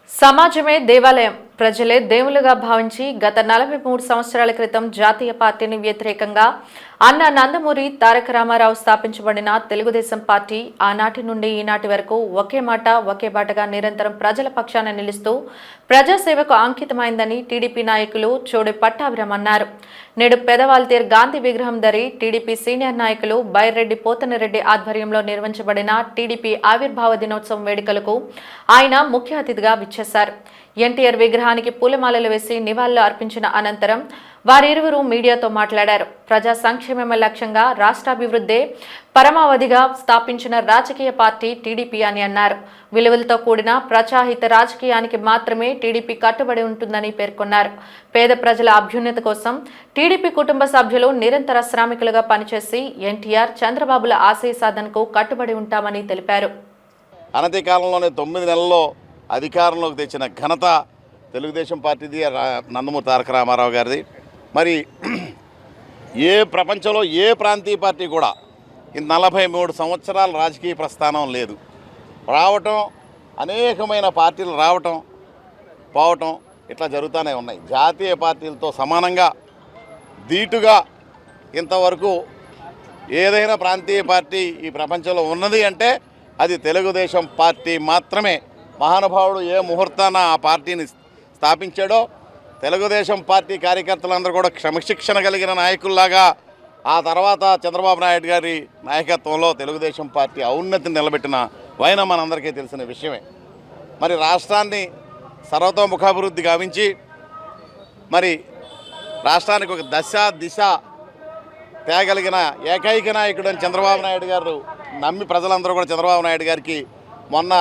సమాజమే దేవాలయం, ప్రజలే దేవులుగా భావించి గత 43 సంవత్సరాల క్రితం జాతీయ పార్టీని వ్యతిరేకంగా అన్న నందమూరి తారక రామారావు స్థాపించబడిన తెలుగుదేశం పార్టీ ఆనాటి నుండి ఈనాటి వరకు ఒకే మాట ఒకే బాటగా నిరంతరం ప్రజల పక్షాన నిలుస్తూ ప్రజాసేవకు అంకితమైందని టీడీపీ నాయకులు చోడి పట్టాభిరామ్ అన్నారు. నేడు పెదవాల్తీర్ గాంధీ విగ్రహం ధరి టీడీపీ సీనియర్ నాయకులు బైరెడ్డి పోతనరెడ్డి ఆధ్వర్యంలో నిర్వహించబడిన టీడీపీ ఆవిర్భావ దినోత్సవం వేడుకలకు ఆయన ముఖ్య అతిథిగా విచ్చేశారు. ఎన్టీఆర్ విగ్రహానికి పూలమాలలు వేసి నివాళులు అర్పించిన అనంతరం వారిరువురు మీడియాతో మాట్లాడారు. ప్రజా సంక్షేమమే లక్ష్యంగా రాష్ట్రాభివృద్ధే పరమావధిగా స్థాపించిన రాజకీయ పార్టీ టీడీపీ అని అన్నారు. విలువలతో కూడిన ప్రజాహిత రాజకీయానికి మాత్రమే టీడీపీ కట్టుబడి ఉంటుందని పేర్కొన్నారు. పేద ప్రజల అభ్యున్నతి కోసం టీడీపీ కుటుంబ సభ్యులు నిరంతర శ్రామికులుగా పనిచేసి ఎన్టీఆర్, చంద్రబాబుల ఆశయ సాధనకు కట్టుబడి ఉంటామని తెలిపారు. అనతి కాలంలోనే 9 నెలల్లో అధికారంలోకి తెచ్చిన ఘనత తెలుగుదేశం పార్టీది, నందమూరి తారక రామారావు గారిది. మరి ప్రపంచంలో ఏ ప్రాంతీయ పార్టీ కూడా ఈ 43 సంవత్సరాల రాజకీయ ప్రస్థానం లేదు. రావటం, అనేకమైన పార్టీలు రావటం పోవటం ఇట్లా జరుగుతూనే ఉన్నాయి. జాతీయ పార్టీలతో సమానంగా ధీటుగా ఇంతవరకు ఏదైనా ప్రాంతీయ పార్టీ ఈ ప్రపంచంలో ఉన్నది అంటే అది తెలుగుదేశం పార్టీ మాత్రమే. మహానుభావుడు ఏ ముహూర్తాన ఆ పార్టీని స్థాపించాడో తెలుగుదేశం పార్టీ కార్యకర్తలందరూ కూడా క్రమశిక్షణ కలిగిన నాయకుల్లాగా ఆ తర్వాత చంద్రబాబు నాయుడు గారి నాయకత్వంలో తెలుగుదేశం పార్టీ ఔన్నతిని నిలబెట్టిన వైనం మనందరికీ తెలిసిన విషయమే. మరి రాష్ట్రాన్ని సర్వతోముఖాభివృద్ధి గావించి మరి రాష్ట్రానికి ఒక దిశ తేగలిగిన ఏకైక నాయకుడు అని చంద్రబాబు నాయుడు గారు నమ్మి ప్రజలందరూ కూడా చంద్రబాబు నాయుడు గారికి మొన్న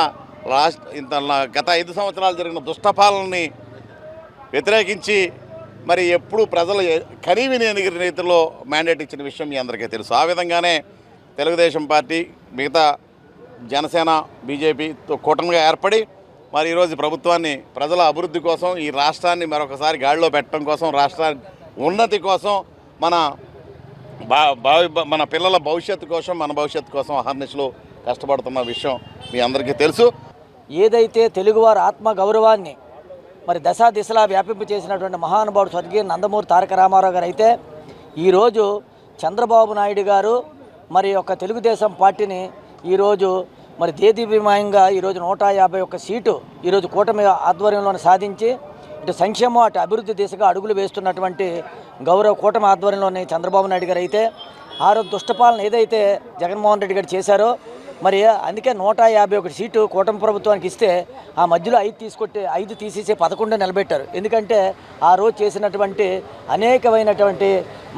గత 5 సంవత్సరాలు జరిగిన దుష్టపాలనని వ్యతిరేకించి మరి ఎప్పుడు ప్రజలు కనీవిని రీతిలో మ్యాండేట్ ఇచ్చిన విషయం మీ అందరికీ తెలుసు. ఆ విధంగానే తెలుగుదేశం పార్టీ మిగతా జనసేన, బీజేపీతో కూటమిగా ఏర్పడి మరి ఈరోజు ప్రభుత్వాన్ని ప్రజల అభివృద్ధి కోసం, ఈ రాష్ట్రాన్ని మరొకసారి గాడిలో పెట్టడం కోసం, రాష్ట్ర ఉన్నతి కోసం, మన పిల్లల భవిష్యత్తు కోసం, మన భవిష్యత్తు కోసం అహర్నిశలు కష్టపడుతున్న విషయం మీ అందరికీ తెలుసు. ఏదైతే తెలుగువారి ఆత్మ గౌరవాన్ని మరి దశా దిశలా వ్యాపింపు చేసినటువంటి మహానుభావుడు స్వర్గీయ నందమూరి తారక రామారావు గారు అయితే ఈరోజు చంద్రబాబు నాయుడు గారు మరి యొక్క తెలుగుదేశం పార్టీని ఈరోజు మరి దేదీప్యమయంగా ఈరోజు 151 సీటు ఈరోజు కూటమి ఆధ్వర్యంలో సాధించి ఇటు సంక్షేమం అటు అభివృద్ధి దిశగా అడుగులు వేస్తున్నటువంటి గౌరవ కూటమి ఆధ్వర్యంలోని చంద్రబాబు నాయుడు గారు అయితే ఆ రోజు దుష్టపాలన ఏదైతే జగన్మోహన్ రెడ్డి గారు చేశారో మరి అందుకే 151 సీటు కూటమి ప్రభుత్వానికి ఇస్తే ఆ మధ్యలో 5 తీసేసి 11 నిలబెట్టారు. ఎందుకంటే ఆ రోజు చేసినటువంటి అనేకమైనటువంటి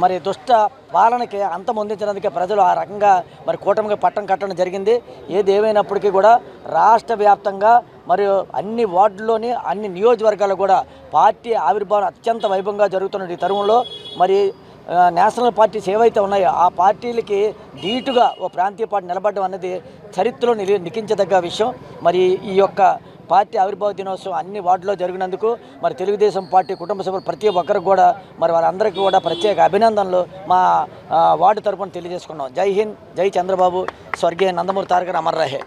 మరి దుష్ట పాలనకి అంతమొందించినందుకే ప్రజలు ఆ రకంగా మరి కూటమికి పట్టం కట్టడం జరిగింది. ఏది ఏమైనప్పటికీ కూడా రాష్ట్ర వ్యాప్తంగా మరియు అన్ని వార్డుల్లోని అన్ని నియోజకవర్గాల్లో కూడా పార్టీ ఆవిర్భావం అత్యంత వైభవంగా జరుగుతున్న ఈ తరుణంలో మరి నేషనల్ పార్టీస్ ఏవైతే ఉన్నాయో ఆ పార్టీలకి ధీటుగా ఓ ప్రాంతీయ పార్టీ నిలబడడం అనేది చరిత్రలో లిఖించదగ్గ విషయం. మరి ఈ యొక్క పార్టీ ఆవిర్భావ దినోత్సవం అన్ని వార్డులో జరిగినందుకు మరి తెలుగుదేశం పార్టీ కుటుంబ సభ్యులు ప్రతి ఒక్కరికి కూడా మరి వారందరికీ కూడా ప్రత్యేక అభినందనలు మా వార్డు తరపున తెలియజేసుకున్నాం. జై హింద్, జై చంద్రబాబు, స్వర్గీయ నందమూరి తారక రామారావు.